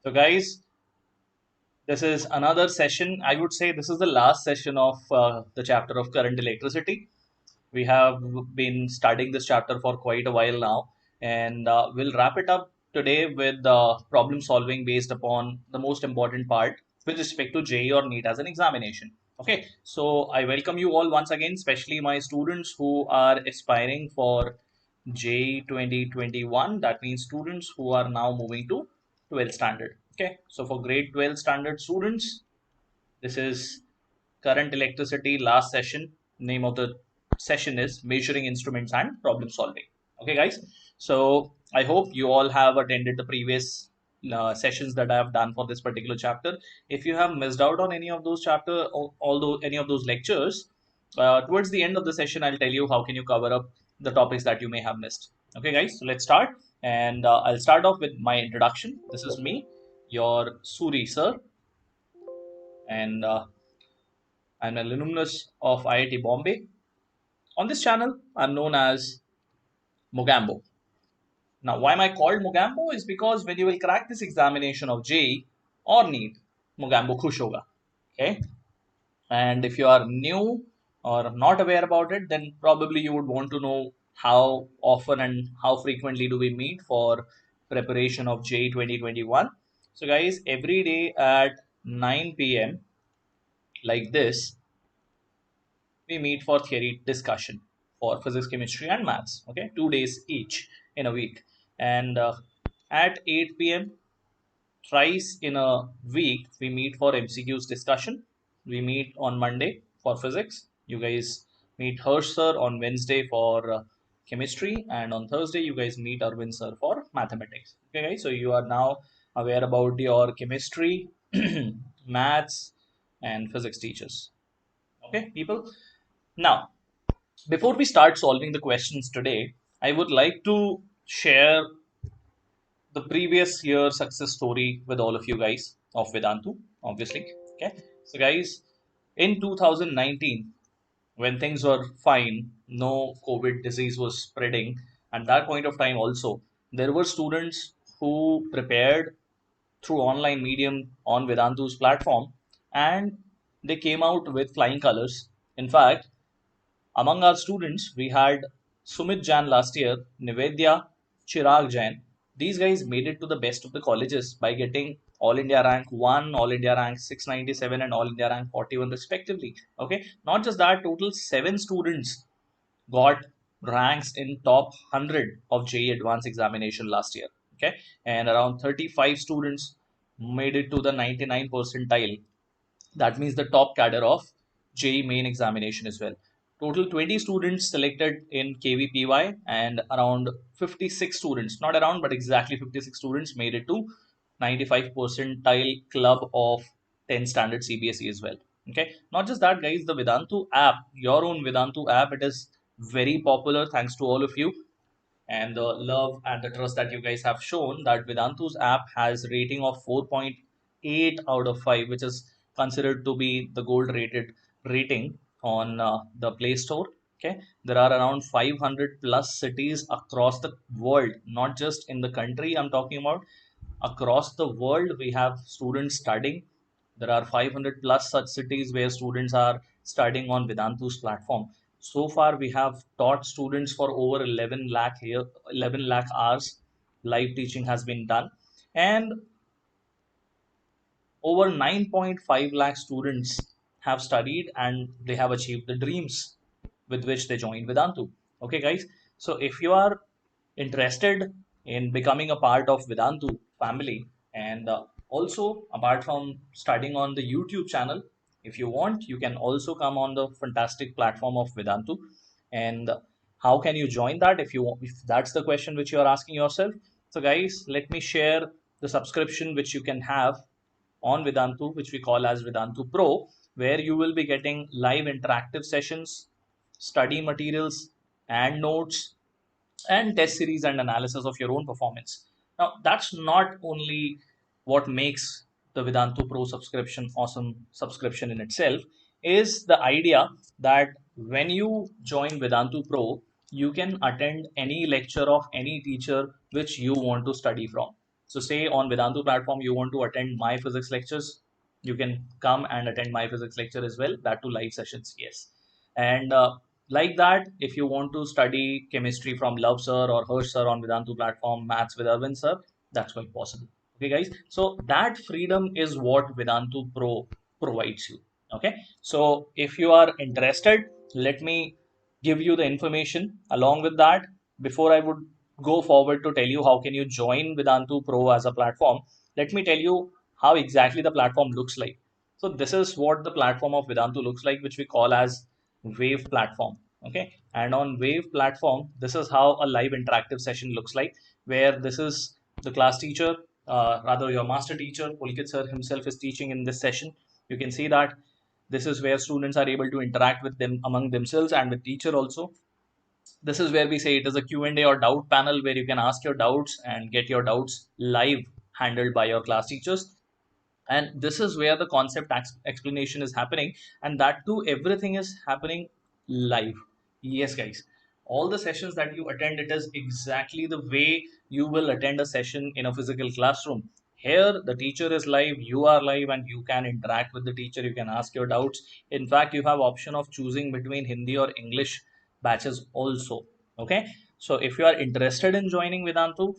So, guys, this is another session. I would say this is the last session of the chapter of current electricity. We have been studying this chapter for quite a while now, and we'll wrap it up today with problem solving based upon the most important part with respect to JEE or NEET as an examination. Okay, so I welcome you all once again, especially my students who are aspiring for JEE 2021. That means students who are now moving to 12th standard. Okay, so for grade 12 standard students, this is current electricity last session. Name of the session is measuring instruments and problem solving. Okay, guys. So I hope you all have attended the previous sessions that I have done for this particular chapter. If you have missed out on any of those chapter, although any of those lectures, towards the end of the session, I'll tell you how can you cover up the topics that you may have missed. Okay, guys. So let's start, and I'll start off with my introduction. This is me, your Suri sir, and I'm an alumnus of IIT Bombay. On this channel, I'm known as Mogambo. Now, why am I called Mogambo? Is because when you will crack this examination of JEE or NEET, Mogambo khush hoga. Okay. And if you are new or not aware about it, then probably you would want to know how often and how frequently do we meet for preparation of JEE 2021. So, guys, every day at 9 p.m., like this, we meet for theory discussion for physics, chemistry, and maths. Okay, 2 days each in a week. And at 8 p.m., thrice in a week, we meet for MCQs discussion. We meet on Monday for physics. You guys meet Harsh sir on Wednesday for chemistry, and on Thursday, you guys meet Arvind sir for mathematics. Okay, guys, so you are now aware about your chemistry, maths, and physics teachers. Okay, people. Now, before we start solving the questions today, I would like to share the previous year success story with all of you guys of Vedantu, obviously. Okay. So, guys, in 2019, when things were fine, no COVID disease was spreading, at that point of time also, there were students who prepared through online medium on Vedantu's platform, and they came out with flying colors. In fact, among our students, we had Sumit Jain last year, Nivedya, Chirag Jain. These guys made it to the best of the colleges by getting All India rank 1, All India rank 697, and All India rank 41, respectively. Okay, not just that, total 7 students got ranks in top 100 of JEE Advanced examination last year. Okay, and around 35 students made it to the 99 percentile. That means the top cadre of JEE main examination as well. Total 20 students selected in KVPY, and around 56 students, not around but exactly 56 students, made it to 95 percentile club of 10 standard CBSE as well. Okay, not just that, guys, the Vedantu app, your own Vedantu app, it is very popular thanks to all of you and the love and the trust that you guys have shown. That Vedantu's app has rating of 4.8 out of 5, which is considered to be the gold rated rating on the Play Store. Okay, there are around 500 plus cities across the world, not just in the country I'm talking about. Across the world, we have students studying. There are 500 plus such cities where students are studying on Vedantu's platform. So far, we have taught students for over 11 lakh here, 11 lakh hours. Live teaching has been done, and over 9.5 lakh students have studied and they have achieved the dreams with which they joined Vedantu. Okay, guys. So if you are interested in becoming a part of Vedantu family, and also apart from studying on the YouTube channel, if you want, you can also come on the fantastic platform of Vedantu. And how can you join that if you want, if that's the question which you are asking yourself? So, guys, let me share the subscription which you can have on Vedantu, which we call as Vedantu Pro, where you will be getting live interactive sessions, study materials, and notes, and test series and analysis of your own performance. Now, that's not only what makes the Vedantu Pro subscription awesome subscription in itself, is the idea that when you join Vedantu Pro, you can attend any lecture of any teacher which you want to study from. So say on Vedantu platform, you want to attend my physics lectures, you can come and attend my physics lecture as well, that too live sessions, yes. And like that, if you want to study chemistry from Love sir or Harsh sir on Vedantu platform, maths with Arvind sir, that's quite possible. Okay, guys. So that freedom is what Vedantu Pro provides you. Okay. So if you are interested, let me give you the information along with that. Before I would go forward to tell you how can you join Vedantu Pro as a platform, let me tell you how exactly the platform looks like. So this is what the platform of Vedantu looks like, which we call as Wave platform. Okay. And on Wave platform, this is how a live interactive session looks like, where this is the class teacher, rather your master teacher, Pulkit sir himself is teaching in this session. You can see that this is where students are able to interact with them among themselves and with teacher also. This is where we say it is a Q&A or doubt panel where you can ask your doubts and get your doubts live handled by your class teachers. And this is where the concept explanation is happening, and that too everything is happening live. Yes, guys, all the sessions that you attend, it is exactly the way you will attend a session in a physical classroom. Here the teacher is live, you are live, and you can interact with the teacher, you can ask your doubts. In fact, you have option of choosing between Hindi or English batches also. Okay, so if you are interested in joining Vedantu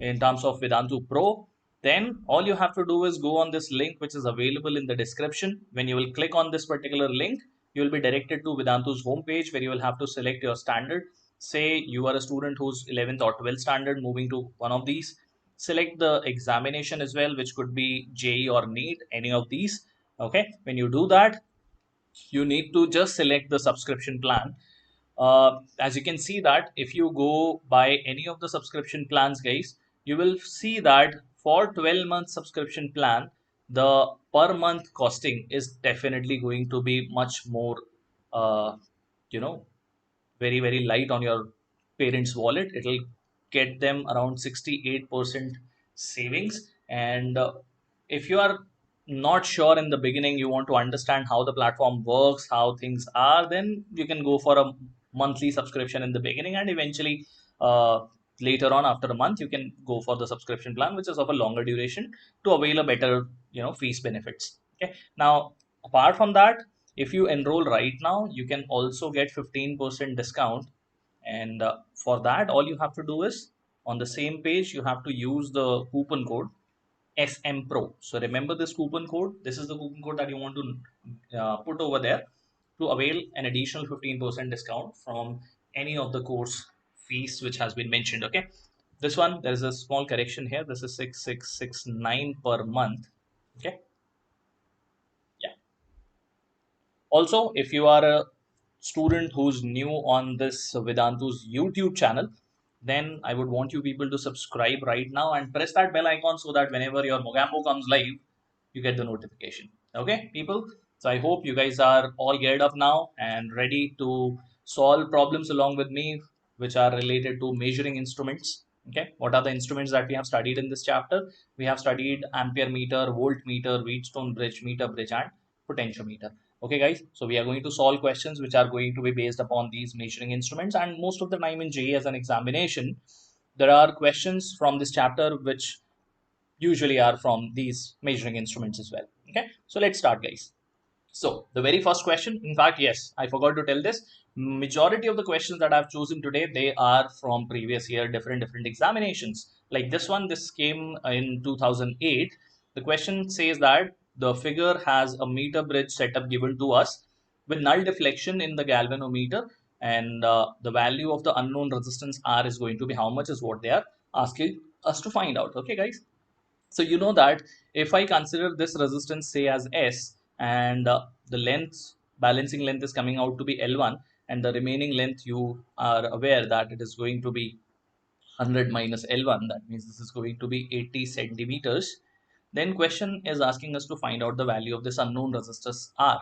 in terms of Vedantu Pro, then all you have to do is go on this link which is available in the description. When you will click on this particular link, you will be directed to Vedantu's homepage where you will have to select your standard. Say you are a student who's 11th or 12th standard moving to one of these. Select the examination as well, which could be JEE or NEET, any of these. Okay, when you do that, you need to just select the subscription plan. As you can see that if you go by any of the subscription plans, guys, you will see that for 12-month subscription plan, the per month costing is definitely going to be much more, uh, you know, very light on your parents' wallet. It'll get them around 68% savings. And if you are not sure in the beginning, you want to understand how the platform works, how things are, then you can go for a monthly subscription in the beginning, and eventually uh, later on after a month you can go for the subscription plan which is of a longer duration to avail a better fees benefits. Okay, now apart from that, if you enroll right now, you can also get 15% discount. And for that, all you have to do is on the same page, you have to use the coupon code SM Pro. So remember this coupon code. This is the coupon code that you want to put over there to avail an additional 15% discount from any of the course fees which has been mentioned. Okay. This one, there is a small correction here. This is 6669 per month. Okay. Yeah. Also, if you are a student who's new on this Vedantu's YouTube channel, then I would want you people to subscribe right now and press that bell icon so that whenever your Mogambo comes live, you get the notification. Okay, people? So I hope you guys are all geared up now and ready to solve problems along with me, which are related to measuring instruments. Okay, what are the instruments that we have studied in this chapter? We have studied ampere meter, voltmeter, Wheatstone bridge, meter bridge, and potentiometer. Okay, guys, so we are going to solve questions which are going to be based upon these measuring instruments, and most of the time in JEE as an examination, there are questions from this chapter which usually are from these measuring instruments as well. Okay, so let's start, guys. So the very first question, in fact, yes, I forgot to tell this. Majority of the questions that I've chosen today, they are from previous year, different examinations. Like this one, this came in 2008. The question says that the figure has a meter bridge setup given to us with null deflection in the galvanometer, and the value of the unknown resistance R is going to be how much is what they are asking us to find out. Okay, guys. So you know that if I consider this resistance say as S, and the length, balancing length is coming out to be L1, and the remaining length you are aware that it is going to be 100 minus L1, that means this is going to be 80 centimeters. Then question is asking us to find out the value of this unknown resistance R.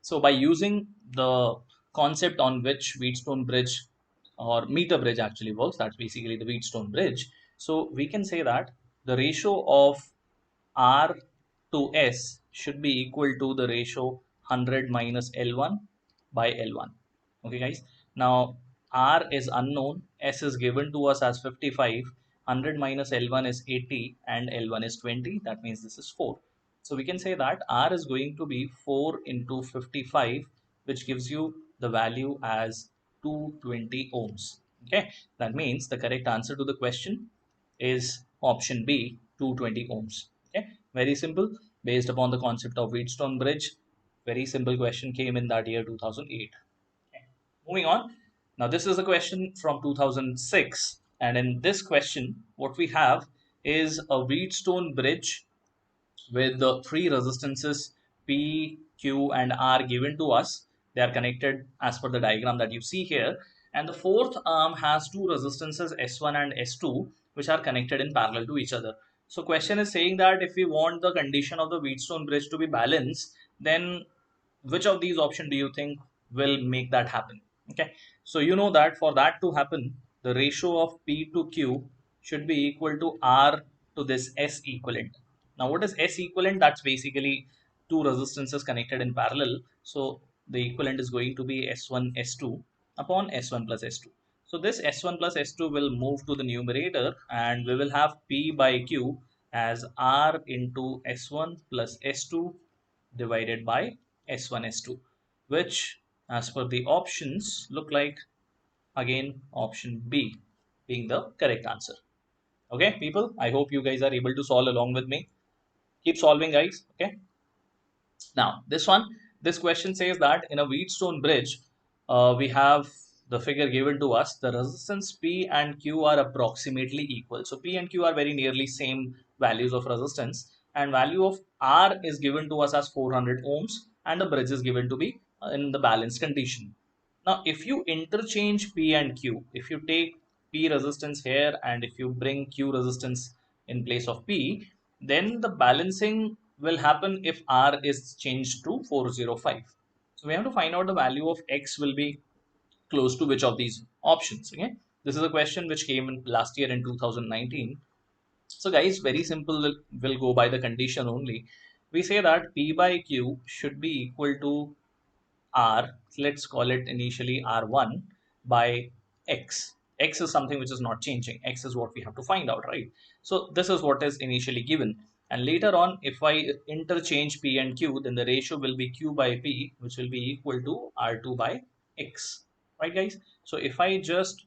So by using the concept on which Wheatstone bridge or meter bridge actually works, that's basically the Wheatstone bridge. So we can say that the ratio of R to S should be equal to the ratio 100 minus L1 by L1. Okay, guys. Now R is unknown, S is given to us as 55. 100 minus L1 is 80 and L1 is 20. That means this is 4. So we can say that R is going to be 4 into 55, which gives you the value as 220 ohms. Okay, that means the correct answer to the question is option B, 220 ohms. Okay, very simple, based upon the concept of Wheatstone bridge. Very simple question came in that year 2008. Okay. Moving on. Now this is a question from 2006, and in this question, what we have is a Wheatstone bridge with the three resistances P, Q, and R given to us. They are connected as per the diagram that you see here. And the fourth arm has two resistances S1 and S2, which are connected in parallel to each other. So question is saying that if we want the condition of the Wheatstone bridge to be balanced, then which of these options do you think will make that happen? Okay, so you know that for that to happen, the ratio of P to Q should be equal to R to this S equivalent. Now what is S equivalent? That's basically two resistances connected in parallel. So the equivalent is going to be S1 S2 upon S1 plus S2. So this S1 plus S2 will move to the numerator, and we will have P by Q as R into S1 plus S2 divided by S1 S2, which as per the options look like again option B being the correct answer. Okay, people, I hope you guys are able to solve along with me. Keep solving, guys. Okay. Now, this question says that in a Wheatstone bridge, we have the figure given to us. The resistance P and Q are approximately equal. So P and Q are very nearly same values of resistance, and value of R is given to us as 400 ohms, and the bridge is given to be in the balanced condition. Now, if you interchange P and Q, if you take P resistance here and if you bring Q resistance in place of P, then the balancing will happen if R is changed to 405. So we have to find out the value of X will be close to which of these options. Okay, this is a question which came in last year in 2019. So guys, very simple, will go by the condition only. We say that P by Q should be equal to R, let's call it initially R1 by X. X is something which is not changing. X is what we have to find out, right? So this is what is initially given. And later on, if I interchange P and Q, then the ratio will be Q by P, which will be equal to R2 by X, right guys? So if I just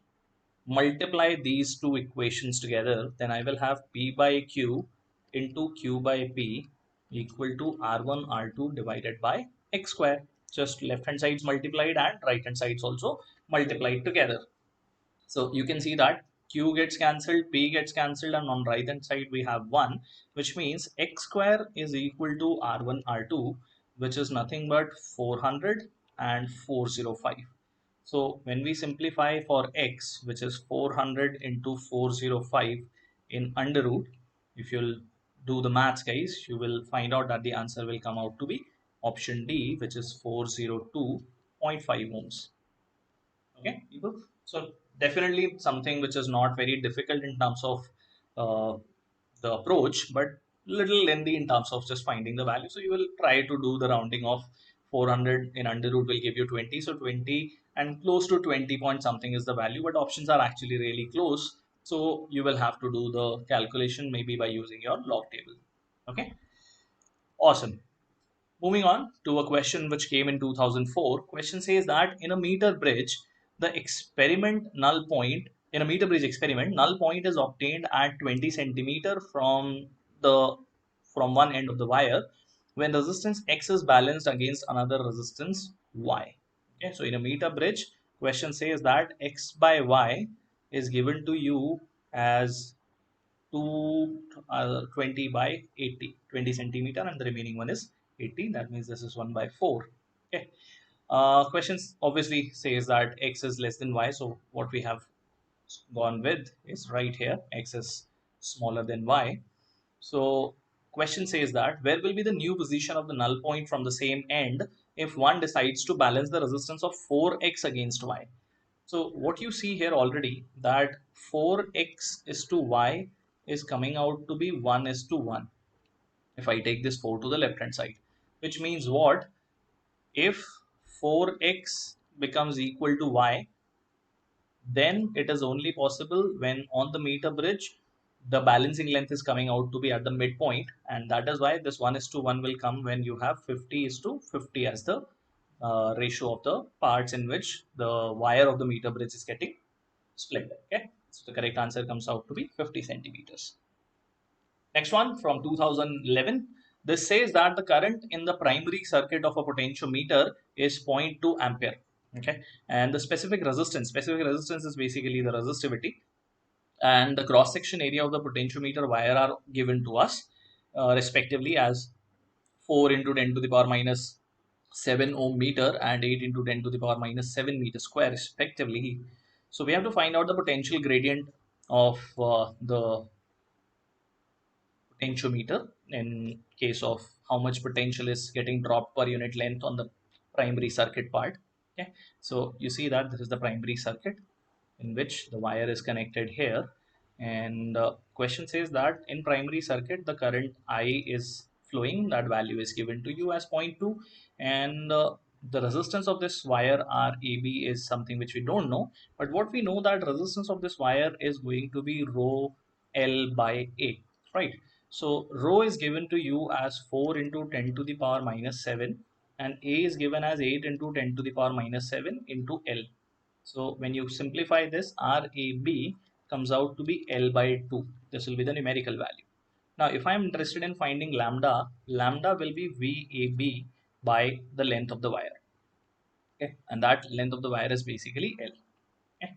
multiply these two equations together, then I will have P by Q into Q by P equal to R1 R2 divided by X square. Just left hand sides multiplied and right hand sides also multiplied together. So you can see that Q gets cancelled, P gets cancelled, and on right hand side we have 1, which means X square is equal to R1 R2, which is nothing but 400 and 405. So when we simplify for X, which is 400 into 405 in under root, if you'll do the maths, guys, you will find out that the answer will come out to be option D, which is 402.5 ohms. Okay, people. So definitely something which is not very difficult in terms of uh, the approach, but little lengthy in terms of just finding the value. So you will try to do the rounding of 400 in under root will give you 20. So 20 and close to 20 point something is the value, but options are actually really close. So you will have to do the calculation maybe by using your log table. Okay, awesome. Moving on to a question which came in 2004. Question says that in a meter bridge, the experiment null point, in a meter bridge experiment, null point is obtained at 20 centimeter the from one end of the wire when resistance X is balanced against another resistance Y. Okay, so in a meter bridge, question says that X by Y is given to you as 20 by 80, 20 centimeter, and the remaining one is 80. That means this is 1 by 4. Okay. Questions obviously says that X is less than Y. So what we have gone with is right here, X is smaller than Y. So question says that where will be the new position of the null point from the same end if one decides to balance the resistance of 4X against Y. So what you see here already, that 4X is to Y is coming out to be 1 is to 1. If I take this 4 to the left hand side, which means what? If 4X becomes equal to Y, then it is only possible when on the meter bridge the balancing length is coming out to be at the midpoint, and that is why this 1:1 will come when you have 50:50 as the ratio of the parts in which the wire of the meter bridge is getting split. Okay, so the correct answer comes out to be 50 centimeters. Next one from 2011. This says that the current in the primary circuit of a potentiometer is zero point 0.2 ampere. Okay, and the specific resistance is basically the resistivity, and the cross section area of the potentiometer wire are given to us respectively as 4 into 10 to the power minus 7 ohm meter and 8 into 10 to the power minus 7 meter square respectively. So we have to find out the potential gradient of the potentiometer in case of how much potential is getting dropped per unit length on the primary circuit part. Okay, so you see that this is the primary circuit in which the wire is connected here, and question says that in primary circuit the current I is flowing, that value is given to you as zero point 0.2, and the resistance of this wire RAB is something which we don't know, but what we know that resistance of this wire is going to be rho L by A, right? So rho is given to you as 4 into 10 to the power minus 7, and A is given as 8 into 10 to the power minus 7 into L. So when you simplify this, RAB comes out to be L by 2. This will be the numerical value. Now, if I'm interested in finding lambda, lambda will be VAB by the length of the wire. Okay, and that length of the wire is basically L. Okay,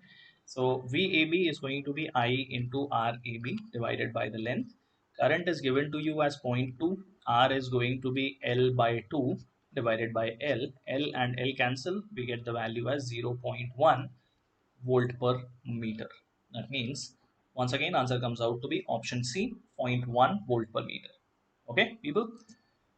so VAB is going to be I into RAB divided by the length. Current is given to you as zero point 0.2. R is going to be L by 2 divided by L. L and L cancel. We get the value as 0.1 volt per meter. That means, once again, answer comes out to be option C, 0.1 volt per meter. Okay, people?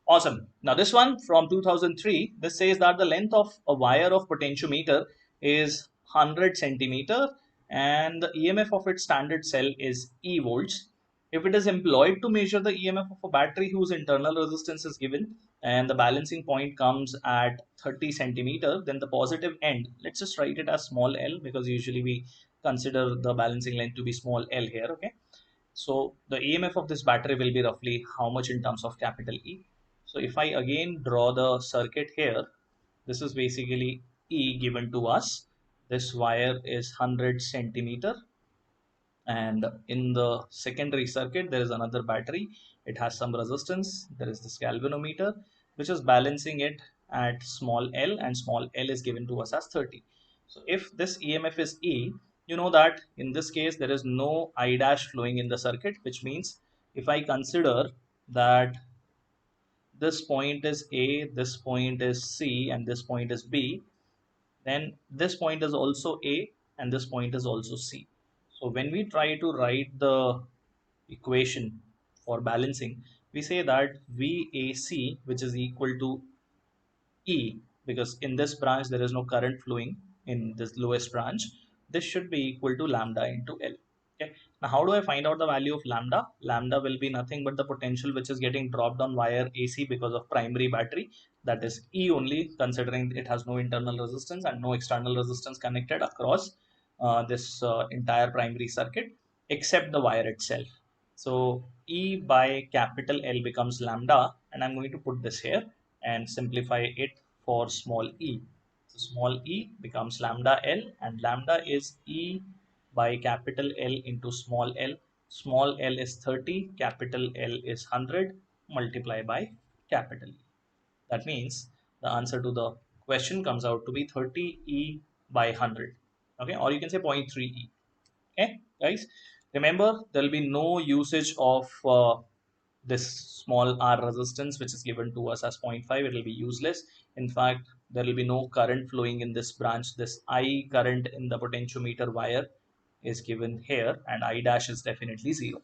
Awesome. Now this one from 2003, this says that the length of a wire of potentiometer is 100 centimeter and the EMF of its standard cell is E volts. If it is employed to measure the EMF of a battery whose internal resistance is given and the balancing point comes at 30 centimeter, then the positive end, let's just write it as small l because usually we consider the balancing length to be small l here. Okay, so the EMF of this battery will be roughly how much in terms of capital E. So if I again draw the circuit here, this is basically E given to us. This wire is 100 centimeter, and in the secondary circuit there is another battery. It has some resistance. There is this galvanometer which is balancing it at small l, and small l is given to us as 30. So if this EMF is E, you know that in this case there is no I dash flowing in the circuit, which means if I consider that this point is A, this point is C, and this point is B, then this point is also A and this point is also C. So when we try to write the equation for balancing, we say that VAC, which is equal to E, because in this branch there is no current flowing in this lowest branch, this should be equal to lambda into L. Okay. Now, how do I find out the value of lambda? Lambda will be nothing but the potential which is getting dropped on wire AC because of primary battery. That is E only, considering it has no internal resistance and no external resistance connected across this entire primary circuit except the wire itself. So E by capital L becomes lambda, and I'm going to put this here and simplify it for small e. So small e becomes lambda L, and lambda is E by capital L into small l. Small l is 30, capital L is 100, multiply by capital E. That means the answer to the question comes out to be 30 E by 100. Okay, or you can say 0.3 E. Okay, guys, remember there will be no usage of this small r resistance which is given to us as zero point 0.5. It will be useless. In fact, there will be no current flowing in this branch. This I current in the potentiometer wire is given here, and I dash is definitely 0.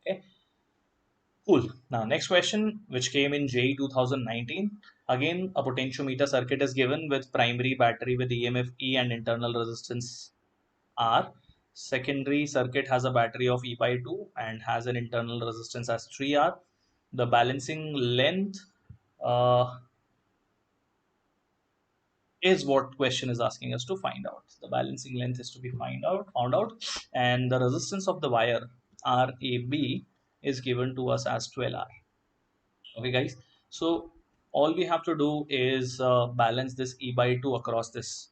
Okay, cool. Now next question which came in JEE 2019. Again, a potentiometer circuit is given with primary battery with EMF E and internal resistance R. Secondary circuit has a battery of E by 2 and has an internal resistance as 3R. The balancing length is what question is asking us to find out. The balancing length is to be found out, and the resistance of the wire RAB is given to us as 12R. Okay, guys. So all we have to do is balance this E by 2 across this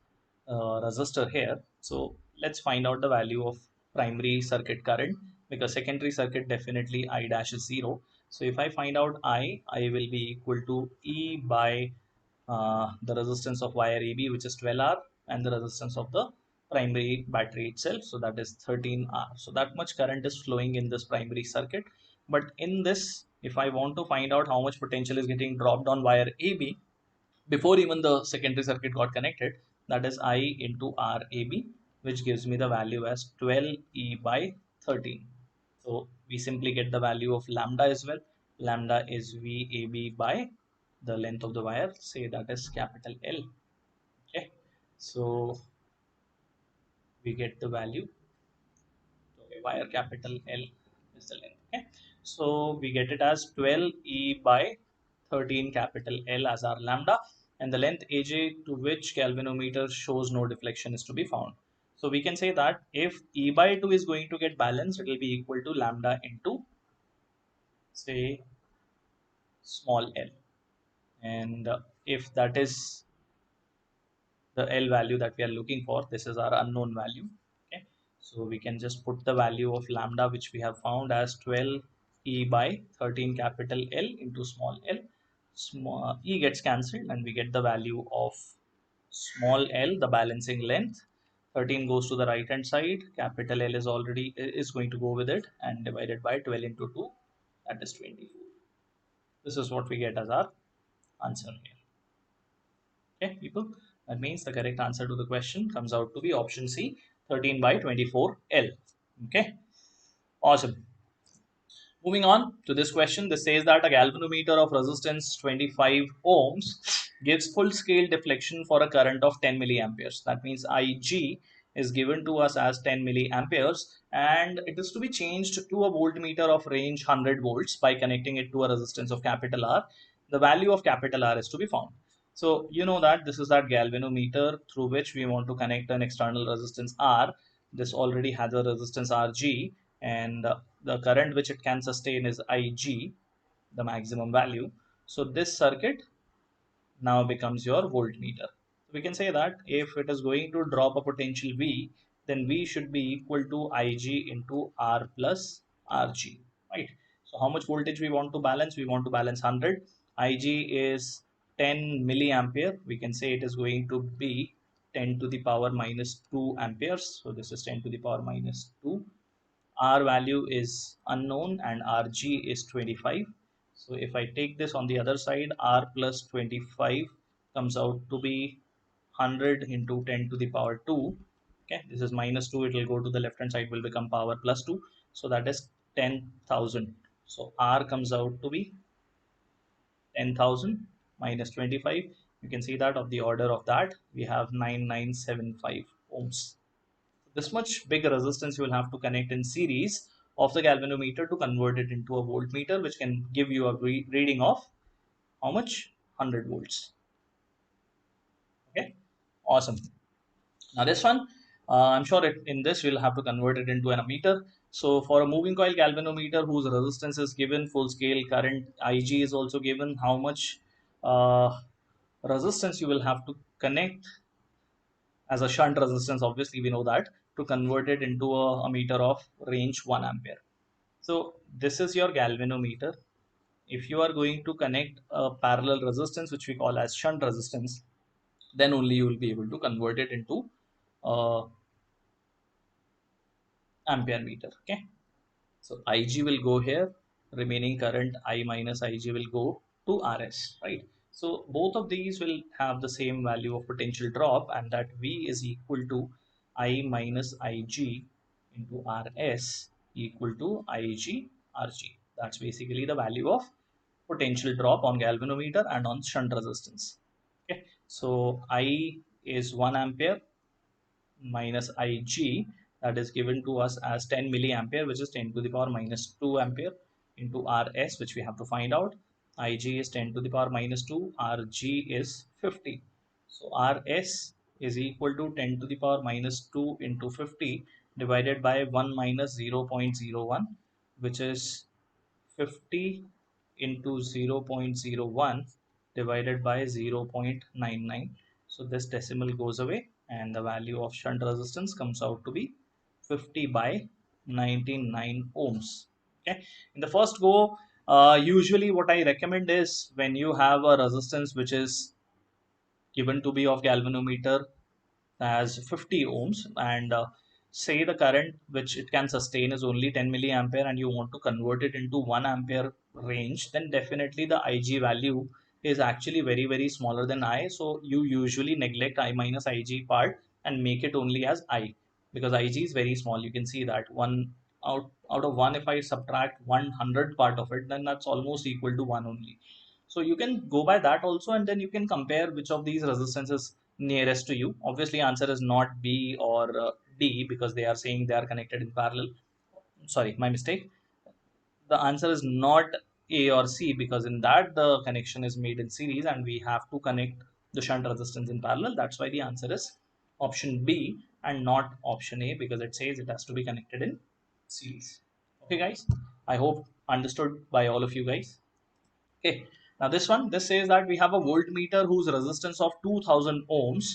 resistor here. So let's find out the value of primary circuit current, because secondary circuit definitely I dash is 0. So if I find out I will be equal to E by the resistance of wire AB, which is 12R, and the resistance of the primary battery itself, so that is 13R. So that much current is flowing in this primary circuit. But in this, if I want to find out how much potential is getting dropped on wire AB before even the secondary circuit got connected, that is I into RAB, which gives me the value as 12E by 13. So we simply get the value of lambda as well. Lambda is VAB by the length of the wire, say that is capital L. Okay, so we get the value. Okay, wire capital L is the length. Okay, so we get it as 12E by 13 capital L as our lambda, and the length AJ to which galvanometer shows no deflection is to be found. So we can say that if E by 2 is going to get balanced, it will be equal to lambda into, say, small l. And if that is the L value that we are looking for, this is our unknown value. Okay, so we can just put the value of lambda, which we have found as 12 E by 13 capital L into small l. Small E gets cancelled and we get the value of small l, the balancing length. 13 goes to the right hand side, capital L is going to go with it, and divided by 12 into 2, that is 24. This is what we get as our answer here. Okay, people, that means the correct answer to the question comes out to be option C, 13 by 24L. Okay, awesome. Moving on to this question, this says that a galvanometer of resistance 25 ohms gives full scale deflection for a current of 10 milliamperes. That means IG is given to us as 10 milliamperes, and it is to be changed to a voltmeter of range 100 volts by connecting it to a resistance of capital R. The value of capital R is to be found. So you know that this is that galvanometer through which we want to connect an external resistance R. This already has a resistance RG, and the current which it can sustain is IG, the maximum value. So this circuit now becomes your voltmeter. We can say that if it is going to drop a potential V, then V should be equal to IG into R plus RG, right? So how much voltage we want to balance? We want to balance 100. IG is 10 milliampere. We can say it is going to be 10 to the power minus 2 amperes. So this is 10 to the power minus 2. R value is unknown and Rg is 25. So if I take this on the other side, R plus 25 comes out to be 100 into 10 to the power 2. Okay, this is minus 2, it will go to the left hand side, will become power plus 2. So that is 10,000. So R comes out to be 10,000 minus 25. You can see that of the order of that, we have 9975 ohms. This much big resistance you will have to connect in series of the galvanometer to convert it into a voltmeter, which can give you a reading of how much? 100 volts. Okay, awesome. Now this one, I'm sure in this we'll have to convert it into an ammeter. So for a moving coil galvanometer whose resistance is given, full scale current IG is also given, how much resistance you will have to connect as a shunt resistance, obviously we know that, to convert it into a meter of range 1 ampere. So this is your galvanometer. If you are going to connect a parallel resistance, which we call as shunt resistance, then only you will be able to convert it into ampere meter. Okay, so IG will go here, remaining current I minus IG will go to RS, right? So both of these will have the same value of potential drop, and that V is equal to I minus IG into RS equal to IG RG. That's basically the value of potential drop on galvanometer and on shunt resistance. Okay, so I is 1 ampere minus Ig, that is given to us as 10 milliampere, which is 10 to the power minus 2 ampere, into Rs, which we have to find out. Ig is 10 to the power minus 2, Rg is 50. So Rs is equal to 10 to the power minus 2 into 50 divided by 1 minus 0.01. which is 50 into 0.01 divided by 0.99. So this decimal goes away and the value of shunt resistance comes out to be 50 by 99 ohms. Okay, in the first go, usually what I recommend is when you have a resistance which is given to be of galvanometer as 50 ohms, and say the current which it can sustain is only 10 milliampere and you want to convert it into 1 ampere range, then definitely the Ig value is actually very smaller than I. So you usually neglect I minus Ig part and make it only as I, because Ig is very small. You can see that one out of 1, if I subtract 100 part of it, then that's almost equal to 1 only. So you can go by that also, and then you can compare which of these resistances nearest to you. Obviously, answer is not B or D because they are saying they are connected in parallel. Sorry, my mistake. The answer is not A or C because in that the connection is made in series and we have to connect the shunt resistance in parallel. That's why the answer is option B and not option A, because it says it has to be connected in series. Okay, guys. I hope understood by all of you guys. Okay, now this says that we have a voltmeter whose resistance of 2000 ohms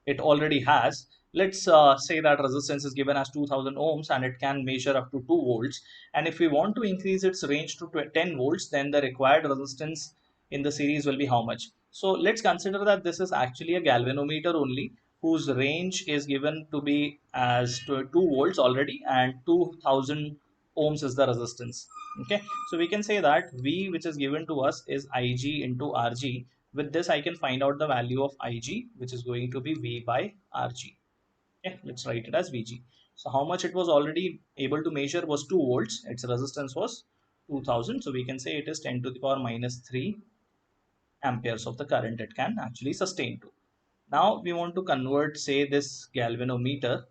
it already has. Let's say that resistance is given as 2000 ohms and it can measure up to 2 volts. And if we want to increase its range to 10 volts, then the required resistance in the series will be how much? So let's consider that this is actually a galvanometer only, whose range is given to be as 2 volts already, and 2000 ohms is the resistance. Okay, so we can say that V which is given to us is Ig into Rg. With this, I can find out the value of Ig, which is going to be V by Rg. Okay, let's write it as Vg. So how much it was already able to measure was 2 volts. Its resistance was 2000. So we can say it is 10 to the power minus 3 amperes of the current it can actually sustain to. Now we want to convert, say, this galvanometer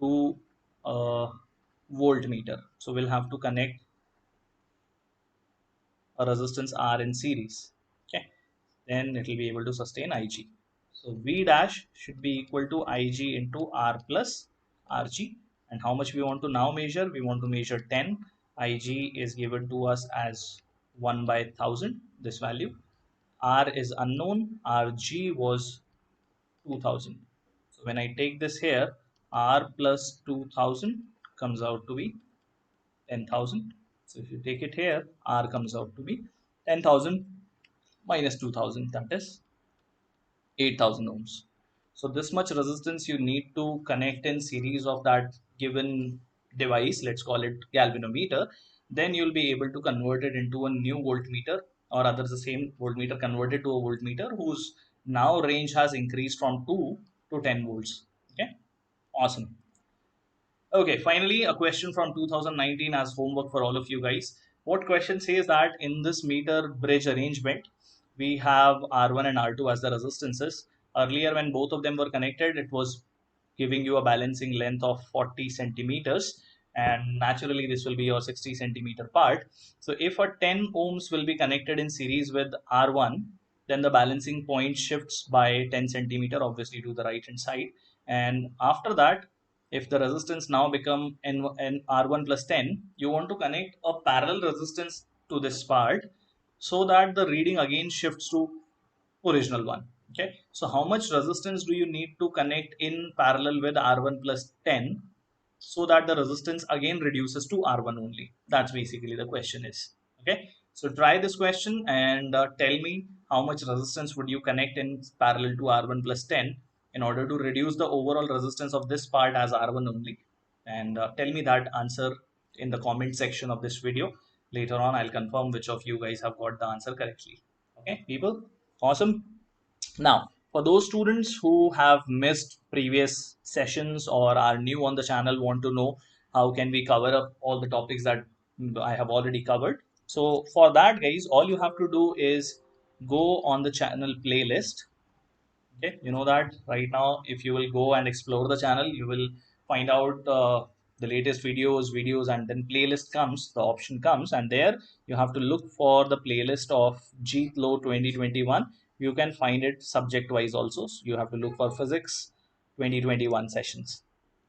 to a voltmeter. So we'll have to connect a resistance R in series. Okay, then it will be able to sustain Ig. So V dash should be equal to Ig into R plus Rg. And how much we want to now measure? We want to measure 10. Ig is given to us as 1 by 1000, this value. R is unknown. Rg was 2000. So when I take this here, R plus 2000 comes out to be 10,000. So if you take it here, R comes out to be 10,000 minus 2000, that is 8,000 ohms. So this much resistance you need to connect in series of that given device, let's call it galvanometer. Then you'll be able to convert it into a new voltmeter, or rather the same voltmeter converted to a voltmeter whose now range has increased from 2 to 10 volts. Okay, awesome. Okay, finally, a question from 2019 as homework for all of you guys. What question says that in this meter bridge arrangement, we have R1 and R2 as the resistances. Earlier, when both of them were connected, it was giving you a balancing length of 40 centimeters, and naturally this will be your 60 centimeter part. So if a 10 ohms will be connected in series with R1, then the balancing point shifts by 10 centimeter, obviously to the right hand side. And after that, if the resistance now become N R1 plus 10, you want to connect a parallel resistance to this part so that the reading again shifts to original one. Okay, so how much resistance do you need to connect in parallel with R1 plus 10 so that the resistance again reduces to R1 only? That's basically the question is. Okay, so try this question and tell me how much resistance would you connect in parallel to R1 plus 10 in order to reduce the overall resistance of this part as R1 only. And tell me that answer in the comment section of this video. Later on, I'll confirm which of you guys have got the answer correctly. Okay, people, awesome. Now, for those students who have missed previous sessions or are new on the channel, want to know how can we cover up all the topics that I have already covered. So for that, guys, all you have to do is go on the channel playlist. Okay, you know that right now, if you will go and explore the channel, you will find out the latest videos, and then playlist comes, the option comes, and there you have to look for the playlist of Jeet Low 2021. You can find it subject wise also. So you have to look for physics 2021 sessions.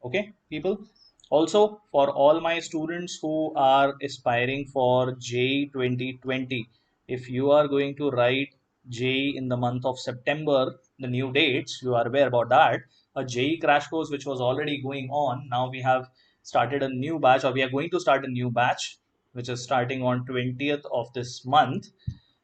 Okay, people. Also, for all my students who are aspiring for JEE 2020, if you are going to write JEE in the month of September, the new dates, you are aware about that. A JEE crash course which was already going on, now we have started a new batch, or we are going to start a new batch, which is starting on 20th of this month.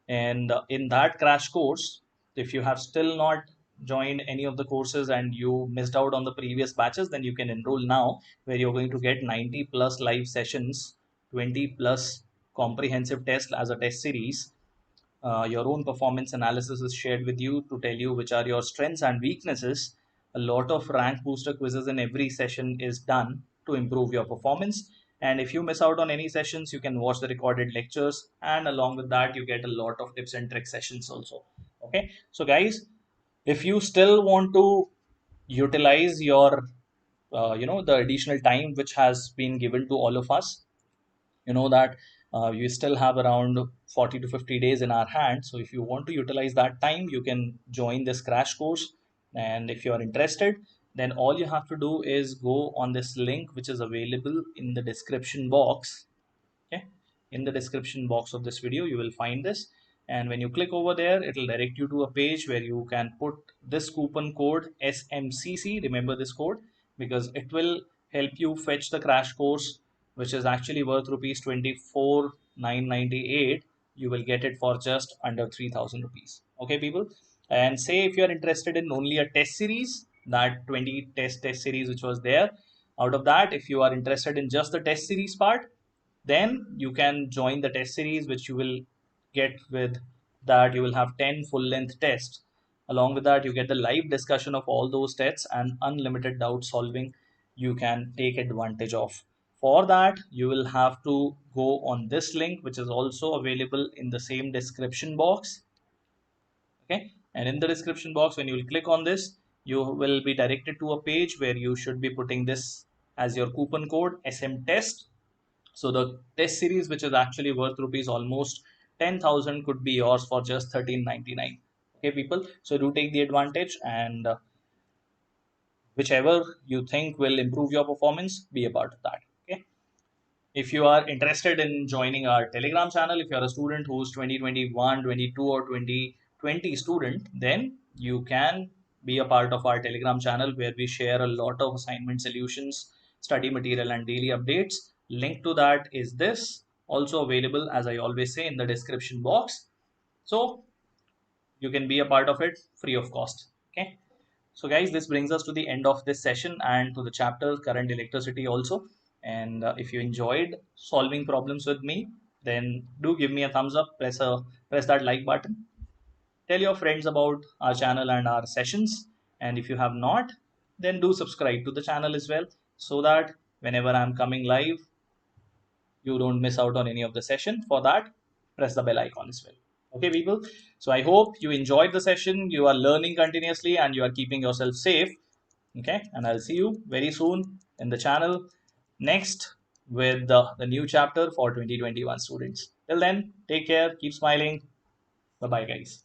And in that crash course, if you have still not joined any of the courses and you missed out on the previous batches, then you can enroll now, where you're going to get 90 plus live sessions, 20 plus comprehensive tests as a test series. Your own performance analysis is shared with you to tell you which are your strengths and weaknesses. A lot of rank booster quizzes in every session is done to improve your performance. And if you miss out on any sessions, you can watch the recorded lectures. And along with that, you get a lot of tips and trick sessions also. Okay. So guys, if you still want to utilize your, the additional time which has been given to all of us, you know that you still have around 40 to 50 days in our hands. So if you want to utilize that time, you can join this crash course. And if you are interested, then all you have to do is go on this link which is available in the description box. Okay, in the description box of this video you will find this, and when you click over there, it will direct you to a page where you can put this coupon code SMCC. Remember this code, because it will help you fetch the crash course, which is actually worth rupees 24,998. You will get it for just under 3,000 rupees. Okay people, and say if you are interested in only a test series, that 20 test series which was there, out of that, if you are interested in just the test series part, then you can join the test series, which you will get with that. You will have 10 full length tests. Along with that, you get the live discussion of all those tests and unlimited doubt solving you can take advantage of. For that, you will have to go on this link, which is also available in the same description box. Okay, and in the description box, when you will click on this, you will be directed to a page where you should be putting this as your coupon code SM test. So the test series, which is actually worth rupees almost 10,000, could be yours for just 13.99. Okay, people. So do take the advantage, and whichever you think will improve your performance, be a part of that. Okay. If you are interested in joining our Telegram channel, if you are a student who's 2021, 22, or 2020 student, then you can be a part of our Telegram channel, where we share a lot of assignment solutions, study material, and daily updates. Link to that is this, also available, as I always say, in the description box. So you can be a part of it free of cost. Okay. So guys, this brings us to the end of this session and to the chapter current electricity also. And if you enjoyed solving problems with me, then do give me a thumbs up, press that like button. Tell your friends about our channel and our sessions. And if you have not, then do subscribe to the channel as well, so that whenever I'm coming live, you don't miss out on any of the session. For that, press the bell icon as well. Okay, people. So I hope you enjoyed the session. You are learning continuously and you are keeping yourself safe. Okay, and I'll see you very soon in the channel next with the new chapter for 2021 students. Till then, take care, keep smiling. Bye bye, guys.